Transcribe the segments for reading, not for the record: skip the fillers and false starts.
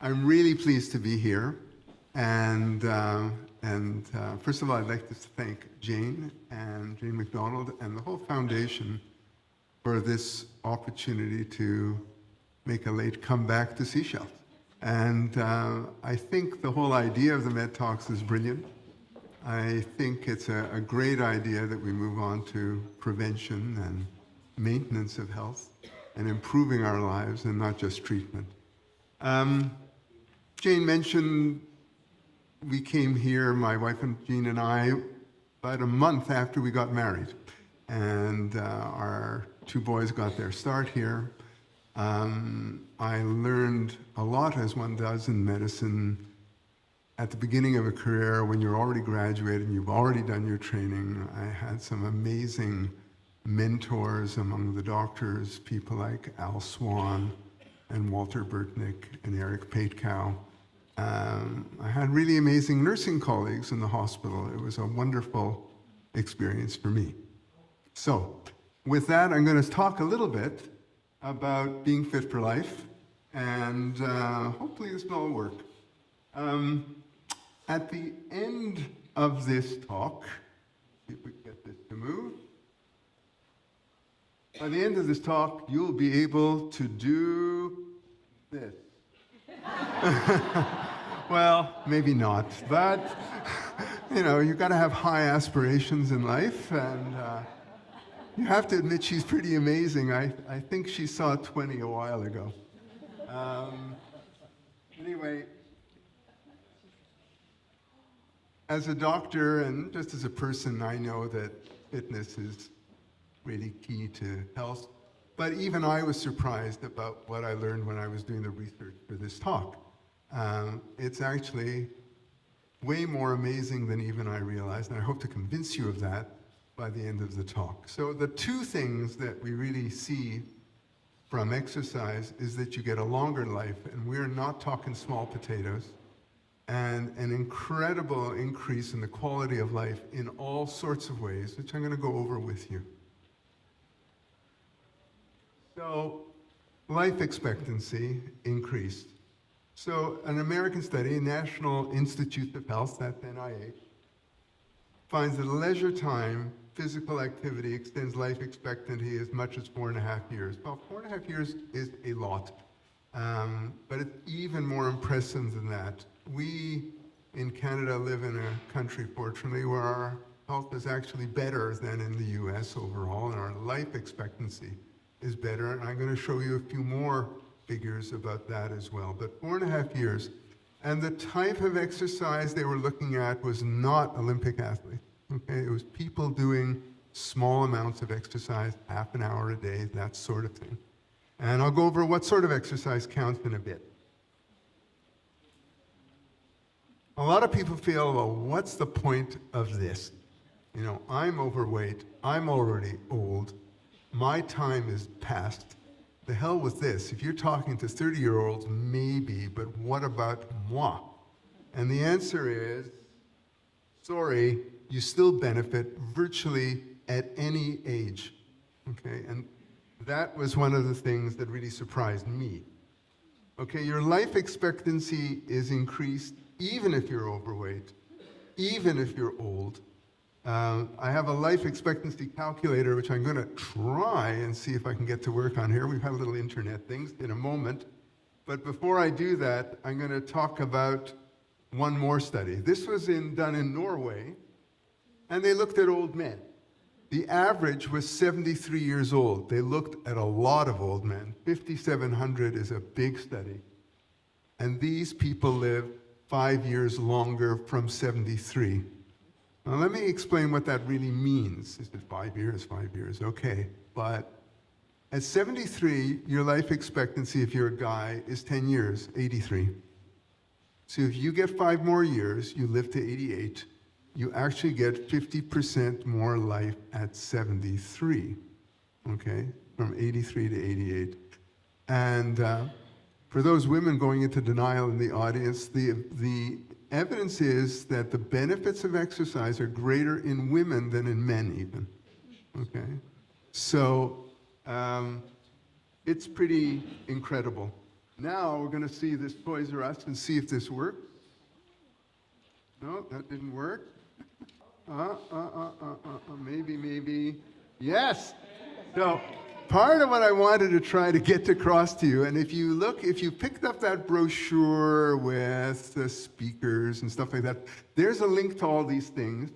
I'm really pleased to be here. And first of all, I'd like to thank Jane Macdonald and the whole foundation for this opportunity to make a late comeback to Sechelt. And I think the whole idea of the Medtalks is brilliant. I think it's a great idea that we move on to prevention and maintenance of health and improving our lives and not just treatment. Jane mentioned we came here, my wife and Jean and I, about a month after we got married. And our two boys got their start here. I learned a lot, as one does in medicine, at the beginning of a career when you're already graduated and you've already done your training. I had some amazing mentors among the doctors, people like Al Swan and Walter Burtnick and Eric Patekow. I had really amazing nursing colleagues in the hospital. It was a wonderful experience for me. So, with that, I'm going to talk a little bit about being fit for life, and hopefully this will all work. At the end of this talk, if we can get this to move, by the end of this talk, you'll be able to do this. Well, maybe not, but you've got to have high aspirations in life, and you have to admit she's pretty amazing. I think she saw 20 a while ago. Anyway, as a doctor and just as a person, I know that fitness is really key to health. But even I was surprised about what I learned when I was doing the research for this talk. It's actually way more amazing than even I realized, and I hope to convince you of that by the end of the talk. So the two things that we really see from exercise is that you get a longer life, and we're not talking small potatoes, and an incredible increase in the quality of life in all sorts of ways, which I'm going to go over with you. So, life expectancy increased. So, an American study, National Institute of Health, that's NIH, finds that leisure time, physical activity extends life expectancy as much as 4.5 years. Well, 4.5 years is a lot, but it's even more impressive than that. We in Canada live in a country, fortunately, where our health is actually better than in the US overall, and our life expectancy is better, and I'm going to show you a few more figures about that as well. But 4.5 years, and the type of exercise they were looking at was not Olympic athletes. Okay, it was people doing small amounts of exercise, half an hour a day, that sort of thing. And I'll go over what sort of exercise counts in a bit. A lot of people feel, well, what's the point of this? I'm overweight, I'm already old, my time is past. The hell with this. If you're talking to 30-year-olds, maybe, but what about moi? And the answer is, sorry, you still benefit virtually at any age, okay? And that was one of the things that really surprised me. Okay, your life expectancy is increased even if you're overweight, even if you're old. I have a life expectancy calculator, which I'm going to try and see if I can get to work on here. We've had little internet things in a moment. But before I do that, I'm going to talk about one more study. This was done in Norway, and they looked at old men. The average was 73 years old. They looked at a lot of old men. 5,700 is a big study. And these people live 5 years longer from 73. Now, let me explain what that really means. Is it 5 years? 5 years, okay. But at 73, your life expectancy, if you're a guy, is 10 years, 83. So if you get 5 more years, you live to 88, you actually get 50% more life at 73, okay? From 83 to 88. And for those women going into denial in the audience, the evidence is that the benefits of exercise are greater in women than in men even, okay? So it's pretty incredible. Now we're going to see this Toys R Us and see if this works. No, that didn't work. Maybe. Yes! So, part of what I wanted to try to get across to you, and if you picked up that brochure with the speakers and stuff like that, there's a link to all these things.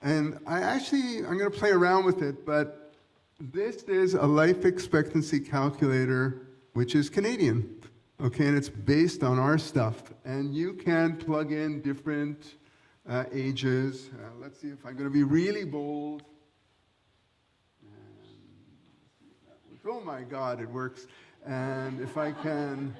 And I'm going to play around with it, but this is a life expectancy calculator, which is Canadian. Okay, and it's based on our stuff. And you can plug in different ages. Let's see if I'm going to be really bold. Oh my God, it works. And if I can,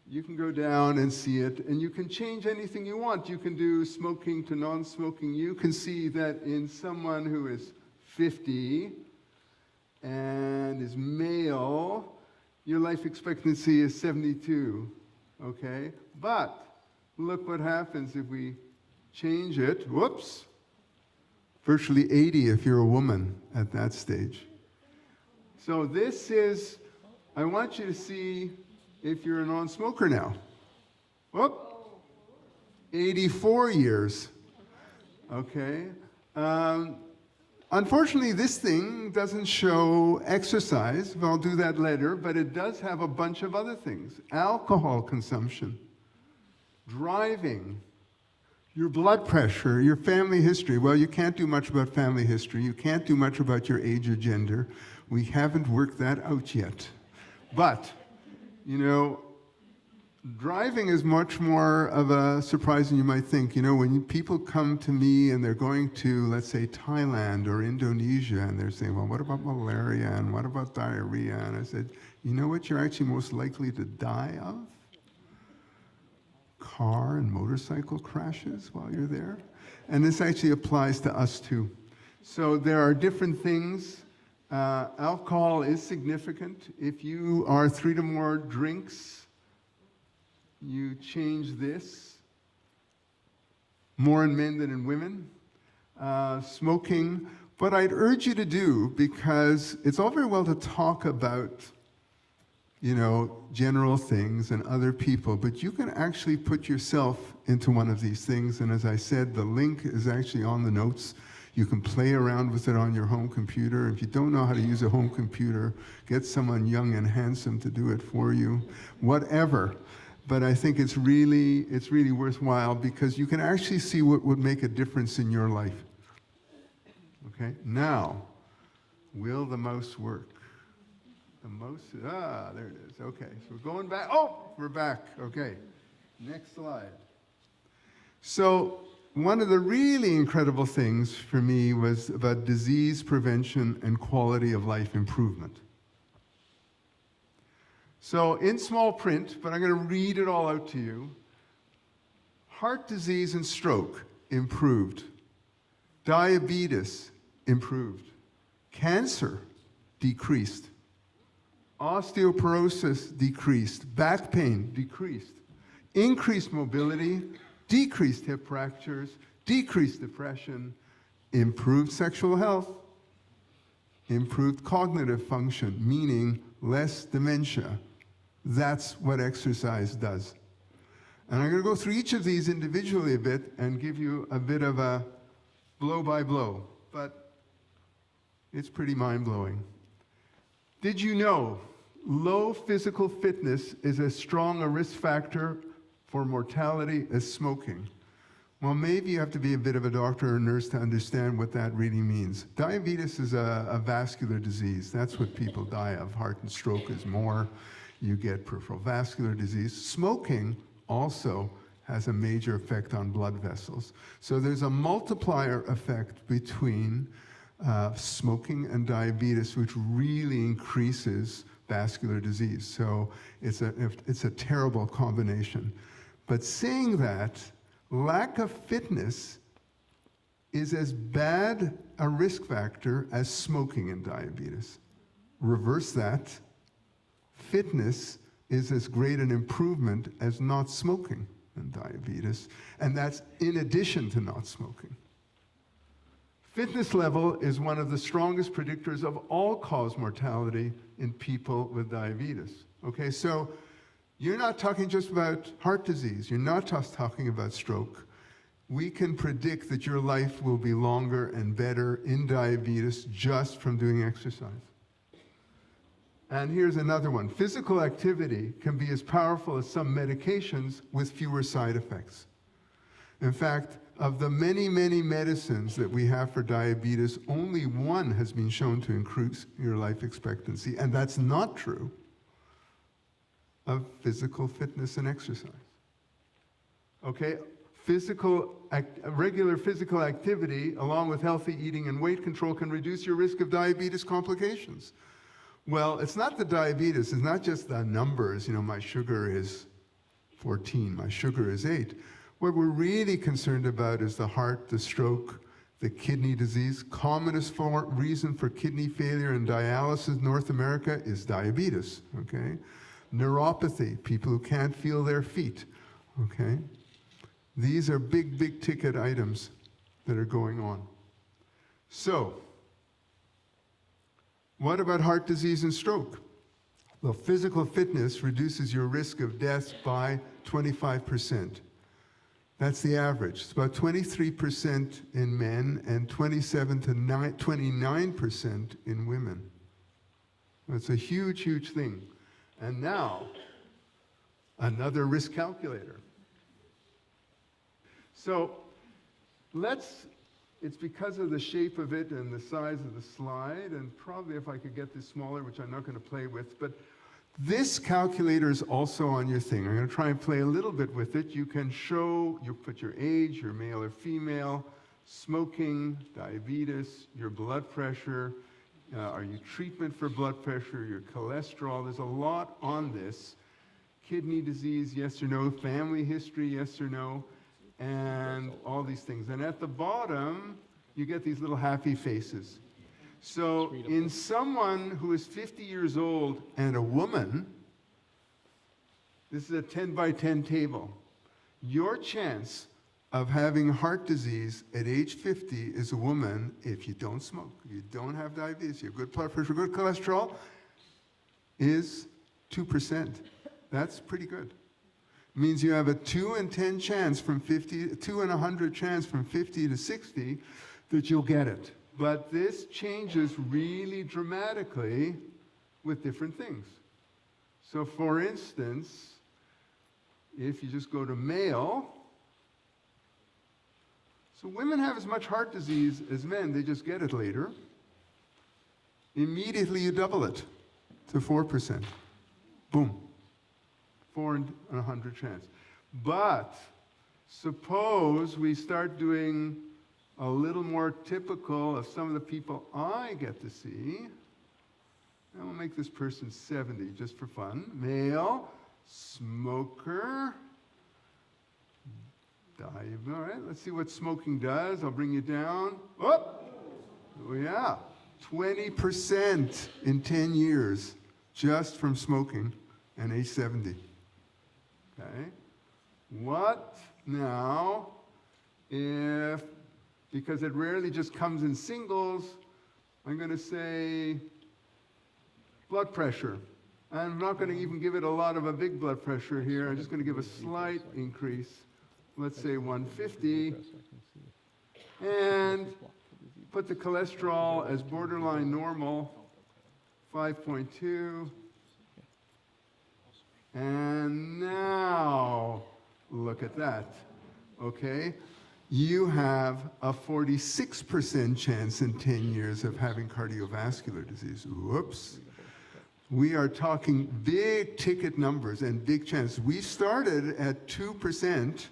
you can go down and see it. And you can change anything you want. You can do smoking to non-smoking. You can see that in someone who is 50 and is male, your life expectancy is 72, okay? But look what happens if we change it. Whoops. Virtually 80 if you're a woman at that stage. So this is, I want you to see if you're a non-smoker now. Whoop. 84 years. Okay. Unfortunately, this thing doesn't show exercise. I'll do that later, but it does have a bunch of other things. Alcohol consumption, driving, your blood pressure, your family history. Well, you can't do much about family history. You can't do much about your age or gender. We haven't worked that out yet. But, driving is much more of a surprise than you might think. When people come to me and they're going to, let's say, Thailand or Indonesia, and they're saying, well, what about malaria and what about diarrhea? And I said, you know what you're actually most likely to die of? Car and motorcycle crashes while you're there. And this actually applies to us too. So there are different things. Alcohol is significant. If you are 3 to more drinks, you change this, more in men than in women. Smoking, what I'd urge you to do, because it's all very well to talk about, general things and other people, but you can actually put yourself into one of these things. And as I said, the link is actually on the notes. You can play around with it on your home computer. If you don't know how to use a home computer, get someone young and handsome to do it for you, whatever. But I think it's really worthwhile because you can actually see what would make a difference in your life. Okay, now, will the mouse work? The mouse, there it is. Okay, so we're going back. Oh, we're back. Okay, next slide. So one of the really incredible things for me was about disease prevention and quality of life improvement. So in small print, but I'm going to read it all out to you. Heart disease and stroke improved. Diabetes improved. Cancer decreased. Osteoporosis decreased. Back pain decreased. Increased mobility, decreased hip fractures, decreased depression, improved sexual health, improved cognitive function, meaning less dementia. That's what exercise does. And I'm going to go through each of these individually a bit and give you a bit of a blow by blow, but it's pretty mind-blowing. Did you know low physical fitness is as strong a risk factor for mortality as smoking? Well, maybe you have to be a bit of a doctor or nurse to understand what that really means. Diabetes is a vascular disease. That's what people die of. Heart and stroke is more. You get peripheral vascular disease. Smoking also has a major effect on blood vessels. So there's a multiplier effect between smoking and diabetes, which really increases vascular disease. So it's a terrible combination. But saying that, lack of fitness is as bad a risk factor as smoking and diabetes. Reverse that, fitness is as great an improvement as not smoking and diabetes, and that's in addition to not smoking. Fitness level is one of the strongest predictors of all-cause mortality in people with diabetes. Okay, so You're not talking just about heart disease. You're not just talking about stroke. We can predict that your life will be longer and better in diabetes just from doing exercise. And here's another one. Physical activity can be as powerful as some medications with fewer side effects. In fact, of the many, many medicines that we have for diabetes, only one has been shown to increase your life expectancy, and that's not true of physical fitness and exercise. Okay? Regular physical activity, along with healthy eating and weight control, can reduce your risk of diabetes complications. Well, it's not the diabetes, it's not just the numbers, my sugar is 14, my sugar is 8. What we're really concerned about is the heart, the stroke, the kidney disease. Commonest reason for kidney failure and dialysis in North America is diabetes, okay? Neuropathy, people who can't feel their feet, okay? These are big, big ticket items that are going on. So, what about heart disease and stroke? Well, physical fitness reduces your risk of death by 25%. That's the average. It's about 23% in men and 27 to 29% in women. It's a huge, huge thing. And now, another risk calculator. So it's because of the shape of it and the size of the slide, and probably if I could get this smaller, which I'm not going to play with, but this calculator is also on your thing. I'm going to try and play a little bit with it. You can put your age, your male or female, smoking, diabetes, your blood pressure, are you treatment for blood pressure, your cholesterol. There's a lot on this. Kidney disease, yes or no. Family history, yes or no. And all these things. And at the bottom, you get these little happy faces. So in someone who is 50 years old and a woman, this is a 10 by 10 table. Your chance of having heart disease at age 50 is a woman if you don't smoke, you don't have diabetes, you have good blood pressure, good cholesterol, is 2%. That's pretty good. It means you have a 2 in 10 chance from 50, 2 in 100 chance from 50 to 60 that you'll get it. But this changes really dramatically with different things. So for instance, if you just go to male, so women have as much heart disease as men, they just get it later. Immediately you double it to 4%. Boom. 4 in 100 chance. But suppose we start doing a little more typical of some of the people I get to see. And we'll make this person 70 just for fun. Male, smoker, all right, let's see what smoking does. I'll bring you down. Oh yeah, 20% in 10 years just from smoking and age 70. Okay, what now if, because it rarely just comes in singles, I'm going to say blood pressure. I'm not going to even give it a lot of a big blood pressure here. I'm just going to give a slight increase. Let's say 150, and put the cholesterol as borderline normal, 5.2. And now, look at that, okay? You have a 46% chance in 10 years of having cardiovascular disease. Whoops. We are talking big ticket numbers and big chances. We started at 2%,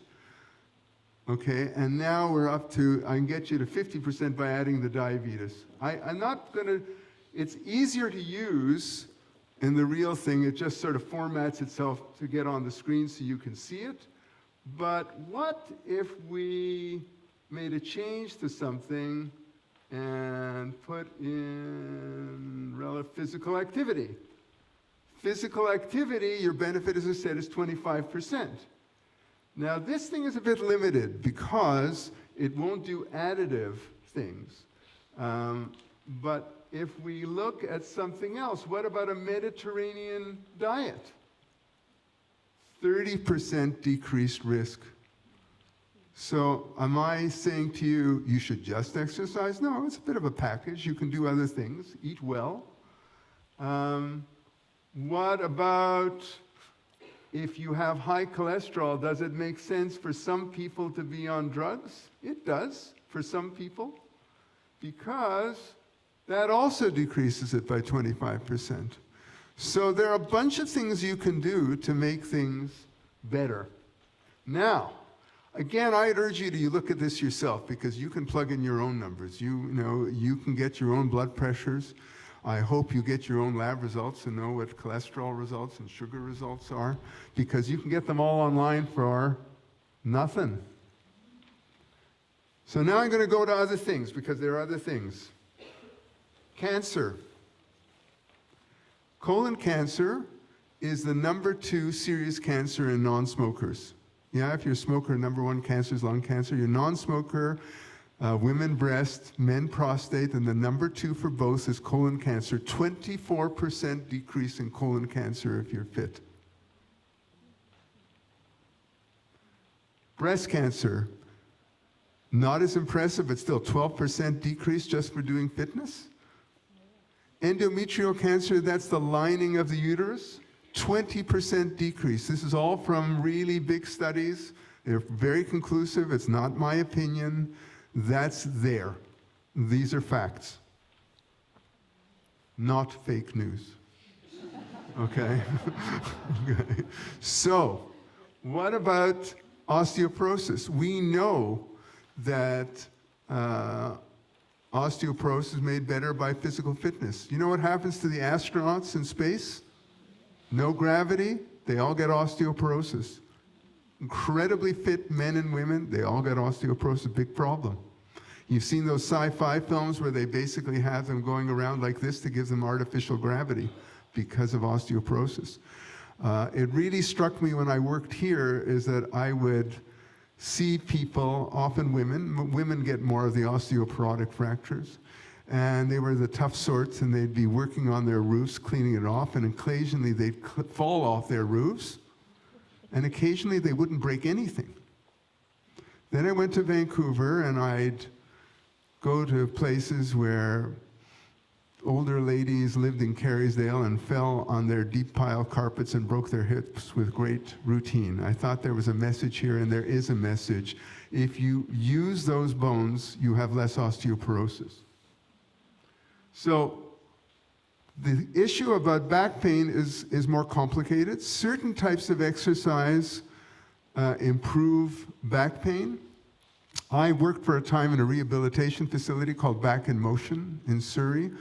okay, and now we're up to, I can get you to 50% by adding the diabetes. I'm not gonna, it's easier to use in the real thing. It just sort of formats itself to get on the screen so you can see it. But what if we made a change to something and put in relative physical activity? Physical activity, your benefit, as I said, is 25%. Now, this thing is a bit limited because it won't do additive things. But if we look at something else, what about a Mediterranean diet? 30% decreased risk. So am I saying to you, you should just exercise? No, it's a bit of a package. You can do other things. Eat well. What about if you have high cholesterol? Does it make sense for some people to be on drugs? It does for some people, because that also decreases it by 25%. So there are a bunch of things you can do to make things better. Now, again, I'd urge you to look at this yourself, because you can plug in your own numbers. You can get your own blood pressures. I hope you get your own lab results and know what cholesterol results and sugar results are, because you can get them all online for nothing. So now I'm going to go to other things, because there are other things. Cancer. Colon cancer is the number 2 serious cancer in non-smokers. Yeah, if you're a smoker, number 1 cancer is lung cancer. You're non-smoker, women breast, men prostate, and the number 2 for both is colon cancer. 24% decrease in colon cancer if you're fit. Breast cancer, not as impressive, but still 12% decrease just for doing fitness. Endometrial cancer, that's the lining of the uterus, 20% decrease. This is all from really big studies. They're very conclusive. It's not my opinion. That's there. These are facts, not fake news. Okay? Okay. So, what about osteoporosis? We know that osteoporosis is made better by physical fitness. You know what happens to the astronauts in space? No gravity, they all get osteoporosis. Incredibly fit men and women, they all get osteoporosis, big problem. You've seen those sci-fi films where they basically have them going around like this to give them artificial gravity because of osteoporosis. It really struck me when I worked here is that I would see people, often women get more of the osteoporotic fractures, and they were the tough sorts, and they'd be working on their roofs, cleaning it off, and occasionally they'd fall off their roofs, and occasionally they wouldn't break anything. Then I went to Vancouver, and I'd go to places where older ladies lived in Carysdale and fell on their deep pile carpets and broke their hips with great routine. I thought there was a message here, and there is a message. If you use those bones, you have less osteoporosis. So the issue about back pain is more complicated. Certain types of exercise improve back pain. I worked for a time in a rehabilitation facility called Back in Motion in Surrey.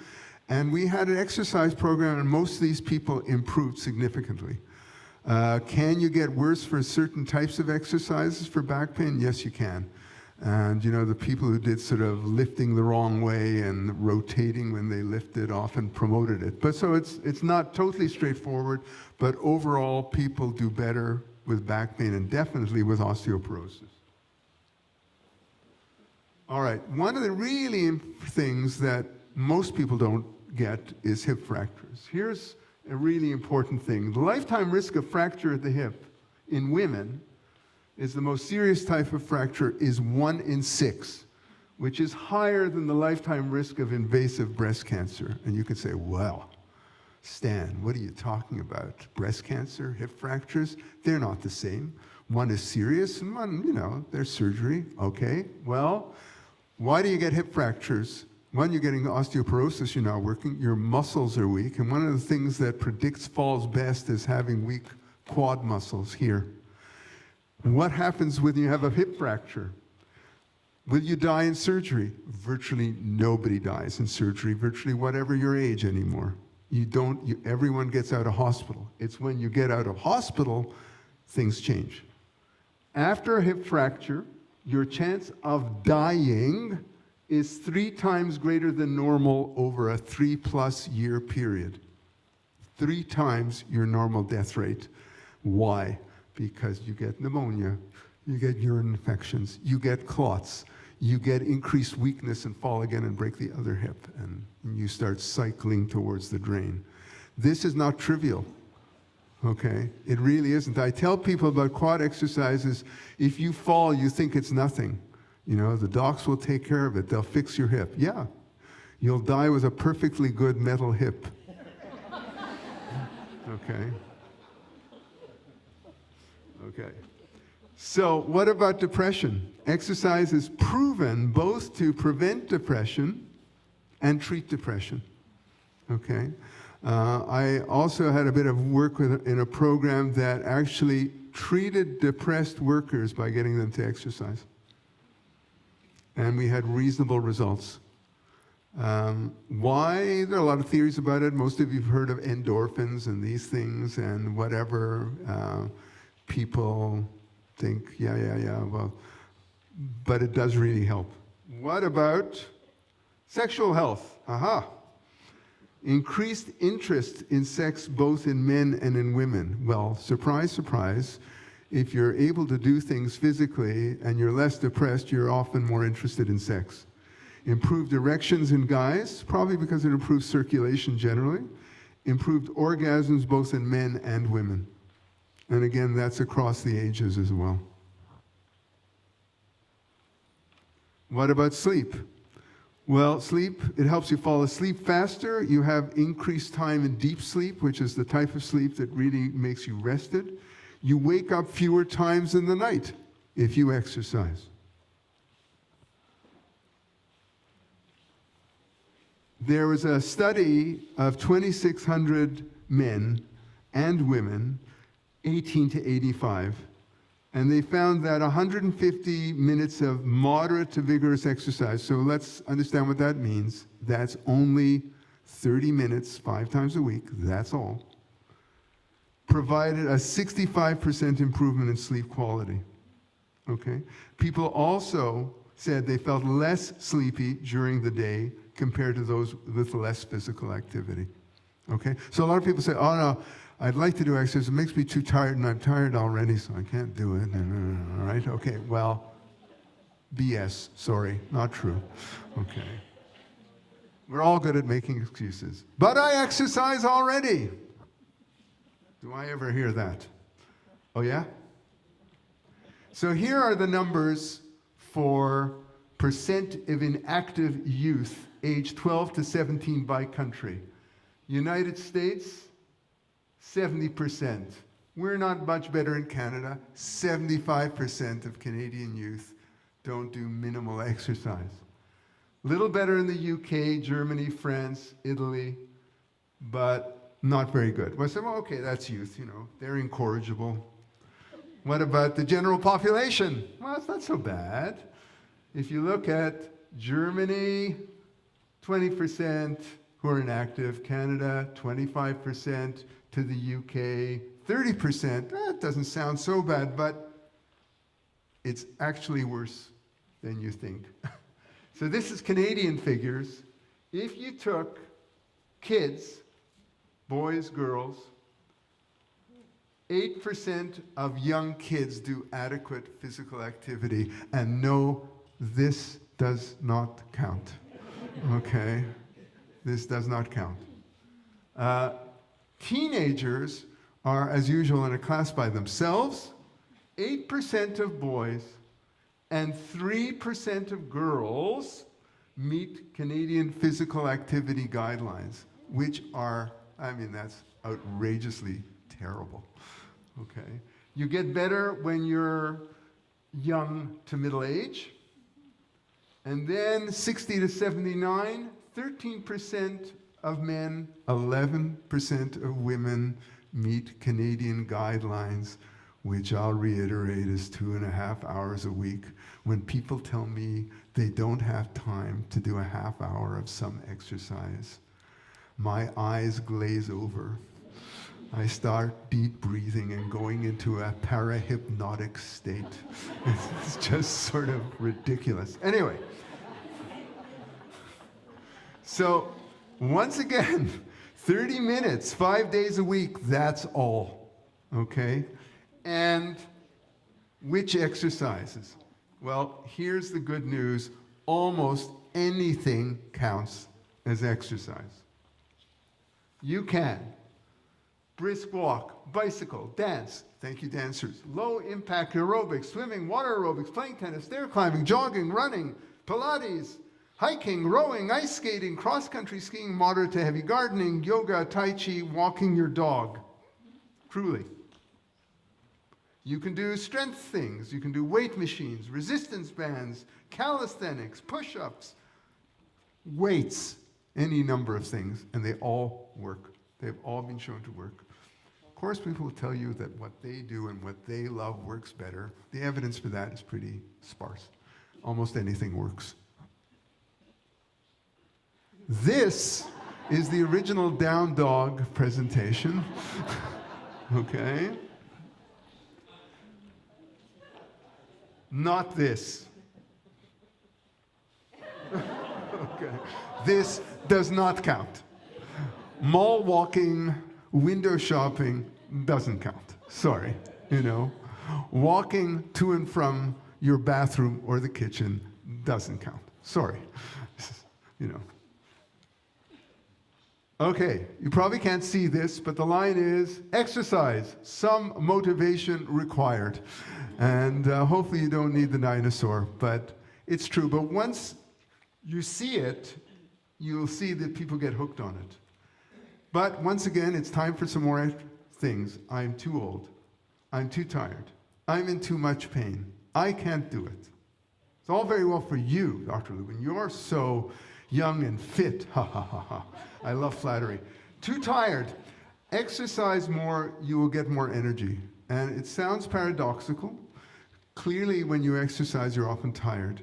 And we had an exercise program, and most of these people improved significantly. Can you get worse for certain types of exercises for back pain? Yes, you can. And you know, the people who did sort of lifting the wrong way and rotating when they lifted often promoted it. But so it's not totally straightforward, but overall people do better with back pain and definitely with osteoporosis. All right, one of the really things that most people don't get is hip fractures. Here's a really important thing. The lifetime risk of fracture at the hip in women is the most serious type of fracture is 1 in 6, which is higher than the lifetime risk of invasive breast cancer. And you could say, well, Stan, what are you talking about? Breast cancer, hip fractures? They're not the same. One is serious and one, there's surgery. Okay, well, why do you get hip fractures? One, you're getting osteoporosis, you're not working, your muscles are weak, and one of the things that predicts falls best is having weak quad muscles here. What happens when you have a hip fracture? Will you die in surgery? Virtually nobody dies in surgery, virtually whatever your age anymore. Everyone gets out of hospital. It's when you get out of hospital, things change. After a hip fracture, your chance of dying is 3 times greater than normal over a 3+ year period. 3 times your normal death rate. Why? Because you get pneumonia, you get urine infections, you get clots, you get increased weakness and fall again and break the other hip, and you start cycling towards the drain. This is not trivial, Okay? It really isn't. I tell people about quad exercises, if you fall, you think it's nothing. You know, the docs will take care of it. They'll fix your hip. Yeah. You'll die with a perfectly good metal hip. Okay? Okay. So what about depression? Exercise is proven both to prevent depression and treat depression. Okay? I also had a bit of work in a program that actually treated depressed workers by getting them to exercise. And we had reasonable results. Why? There are a lot of theories about it. Most of you have heard of endorphins and these things and whatever. People think, well, but it does really help. What about sexual health? Aha. Increased interest in sex both in men and in women. Well, surprise, surprise. If you're able to do things physically and you're less depressed, you're often more interested in sex. Improved erections in guys, probably because it improves circulation generally. Improved orgasms both in men and women. And again, that's across the ages as well. What about sleep? Well, sleep, it helps you fall asleep faster. You have increased time in deep sleep, which is the type of sleep that really makes you rested. You wake up fewer times in the night if you exercise. There was a study of 2,600 men and women, 18 to 85, and they found that 150 minutes of moderate to vigorous exercise, so let's understand what that means. That's only 30 minutes, 5 times a week, that's all, provided a 65% improvement in sleep quality. Okay? People also said they felt less sleepy during the day compared to those with less physical activity. Okay? So a lot of people say, oh no, I'd like to do exercise, it makes me too tired and I'm tired already, so I can't do it. All right? Okay, well, BS, sorry, not true. Okay. We're all good at making excuses. But I exercise already. Do I ever hear that? Oh yeah? So here are the numbers for percent of inactive youth age 12 to 17 by country. United States, 70%. We're not much better in Canada. 75% of Canadian youth don't do minimal exercise. Little better in the UK, Germany, France, Italy, but not very good. Well, I said, well, okay, that's youth, you know, they're incorrigible. What about the general population? Well, it's not so bad. If you look at Germany, 20% who are inactive, Canada, 25%, to the UK, 30%. That doesn't sound so bad, but it's actually worse than you think. So this is Canadian figures. If you took kids, boys, girls, 8% of young kids do adequate physical activity, and no, this does not count. Okay? This does not count. Teenagers are, as usual, in a class by themselves. 8% of boys and 3% of girls meet Canadian physical activity guidelines, which are, I mean, that's outrageously terrible. Okay? You get better when you're young to middle age. And then 60 to 79, 13% of men, 11% of women meet Canadian guidelines, which I'll reiterate is 2.5 hours a week. When people tell me they don't have time to do a half hour of some exercise, my eyes glaze over. I start deep breathing and going into a parahypnotic state. It's just sort of ridiculous. Anyway, so once again, 30 minutes, 5 days a week, that's all, okay? And which exercises? Well, here's the good news. Almost anything counts as exercise. You can brisk walk, bicycle, dance. Thank you, dancers. Low impact aerobics, swimming, water aerobics, playing tennis, stair climbing, jogging, running, Pilates, hiking, rowing, ice skating, cross-country skiing, moderate to heavy gardening, yoga, tai chi, walking your dog. Truly. You can do strength things. You can do weight machines, resistance bands, calisthenics, push-ups, weights, any number of things, and they all work. They've all been shown to work. Of course, people will tell you that what they do and what they love works better. The evidence for that is pretty sparse. Almost anything works. This is the original down dog presentation. Okay? Not this. Okay. This does not count. Mall walking, window shopping doesn't count. Sorry, you know. Walking to and from your bathroom or the kitchen doesn't count. Sorry, you know. Okay, you probably can't see this, but the line is exercise, some motivation required. And hopefully you don't need the dinosaur, but it's true. But once you see it, you'll see that people get hooked on it. But once again, it's time for some more things. I'm too old. I'm too tired. I'm in too much pain. I can't do it. It's all very well for you, Dr. Lubin. You're so young and fit. Ha, ha, ha, ha. I love flattery. Too tired. Exercise more, you will get more energy. And it sounds paradoxical. Clearly, when you exercise, you're often tired.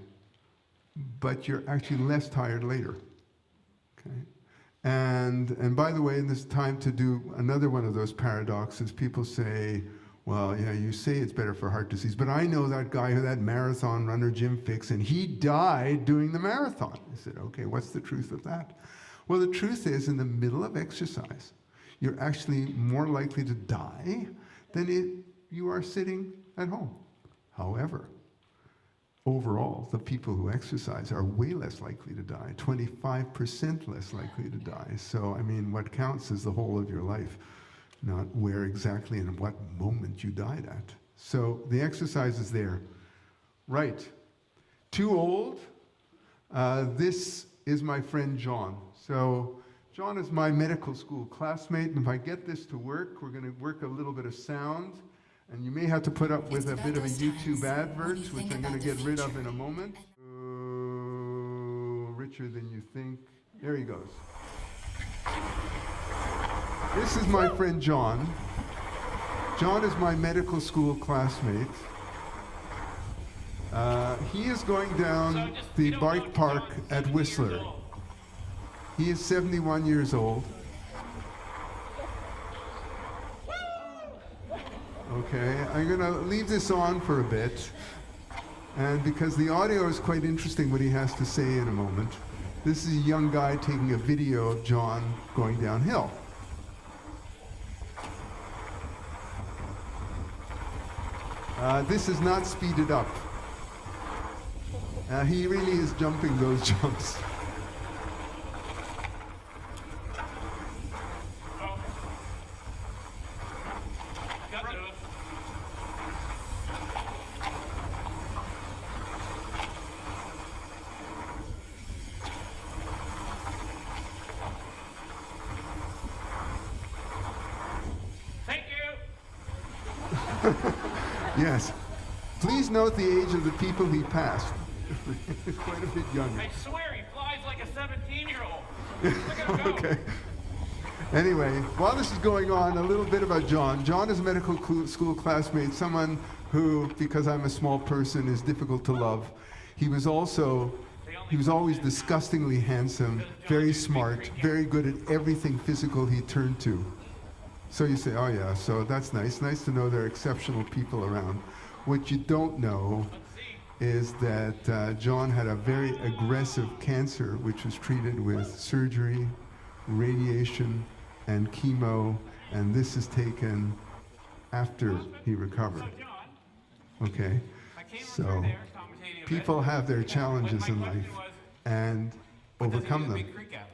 But you're actually less tired later. Okay? And by the way, this is time to do another one of those paradoxes. People say, well, yeah, you say it's better for heart disease, but I know that guy, that marathon runner, Jim Fix, and he died doing the marathon. I said, okay, what's the truth of that? Well, the truth is, in the middle of exercise, you're actually more likely to die than you are sitting at home. However, overall, the people who exercise are way less likely to die, 25% less likely to die. So, I mean, what counts is the whole of your life, not where exactly and what moment you died at. So the exercise is there. Right. Too old? This is my friend John. So John is my medical school classmate, and if I get this to work, we're going to work a little bit of sound. And you may have to put up with a bit of a YouTube advert, which I'm going to get rid of in a moment. Richer than you think. There he goes. This is my friend John. John is my medical school classmate. He is going down the bike park at Whistler. He is 71 years old. Okay, I'm going to leave this on for a bit, and because the audio is quite interesting what he has to say in a moment. This is a young guy taking a video of John going downhill. This is not speeded up. He really is jumping those jumps. Yes. Please note the age of the people he passed. He's quite a bit younger. I swear he flies like a 17-year-old. Okay. Anyway, while this is going on, a little bit about John. John is a medical school classmate, someone who, because I'm a small person, is difficult to love. He was always disgustingly handsome, very smart, very good at everything physical he turned to. So you say, oh yeah, so that's nice. Nice to know there are exceptional people around. What you don't know is that John had a very aggressive cancer, which was treated with surgery, radiation, and chemo, and this is taken after he recovered. Okay? So people have their challenges in life and overcome them,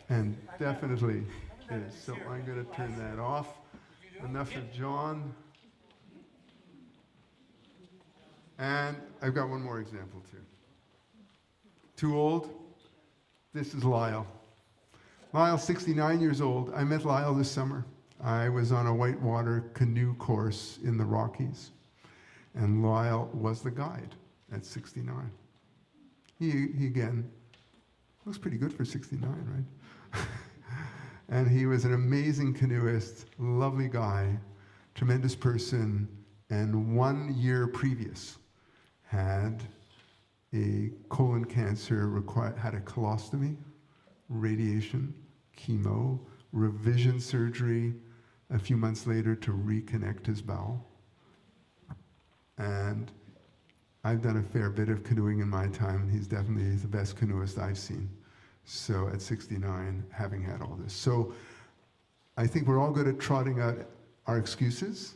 and definitely is. So I'm going to turn that off. Enough of John. And I've got one more example too. Too old? This is Lyle. Lyle's 69 years old. I met Lyle this summer. I was on a whitewater canoe course in the Rockies, and Lyle was the guide at 69. He again, looks pretty good for 69, right? And he was an amazing canoeist, lovely guy, tremendous person, and 1 year previous had a colon cancer, had a colostomy, radiation, chemo, revision surgery, a few months later to reconnect his bowel. And I've done a fair bit of canoeing in my time, and he's definitely the best canoeist I've seen. So at 69, having had all this. So I think we're all good at trotting out our excuses,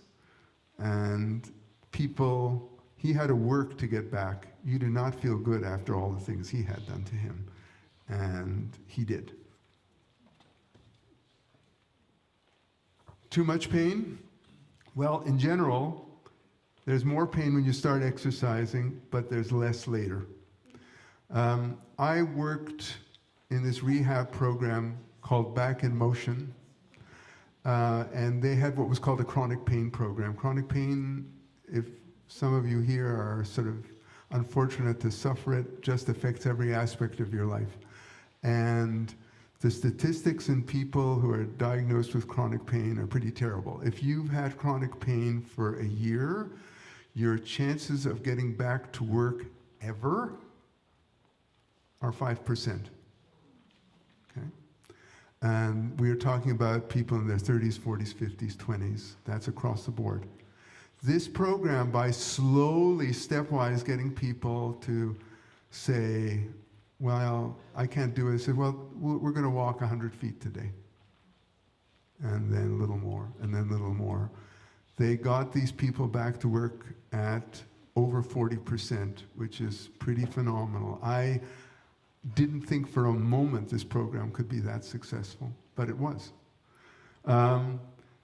and people, he had to work to get back. You do not feel good after all the things he had done to him, and he did. Too much pain? Well, in general, there's more pain when you start exercising, but there's less later. I worked in this rehab program called Back in Motion, and they had what was called a chronic pain program. Chronic pain, if some of you here are sort of unfortunate to suffer it, just affects every aspect of your life. And the statistics in people who are diagnosed with chronic pain are pretty terrible. If you've had chronic pain for a year, your chances of getting back to work ever are 5%. Okay? And we are talking about people in their 30s, 40s, 50s, 20s. That's across the board. This program, by slowly, stepwise getting people to say, well, I can't do it. I said, well, we're going to walk 100 feet today. And then a little more, and then a little more. They got these people back to work at over 40%, which is pretty phenomenal. I didn't think for a moment this program could be that successful, but it was.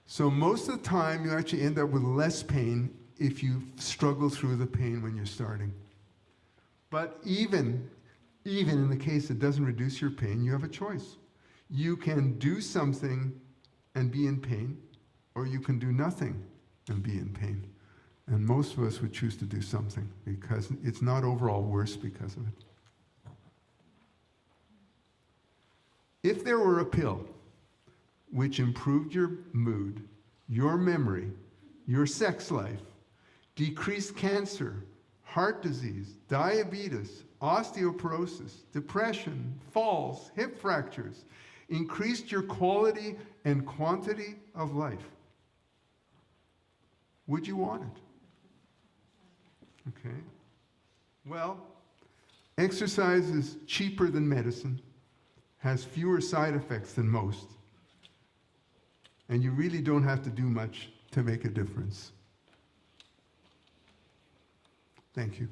So most of the time, you actually end up with less pain if you struggle through the pain when you're starting. But even in the case that doesn't reduce your pain, you have a choice. You can do something and be in pain, or you can do nothing and be in pain. And most of us would choose to do something because it's not overall worse because of it. If there were a pill which improved your mood, your memory, your sex life, decreased cancer, heart disease, diabetes, osteoporosis, depression, falls, hip fractures, increased your quality and quantity of life, would you want it? Okay. Well, exercise is cheaper than medicine, has fewer side effects than most, and you really don't have to do much to make a difference. Thank you.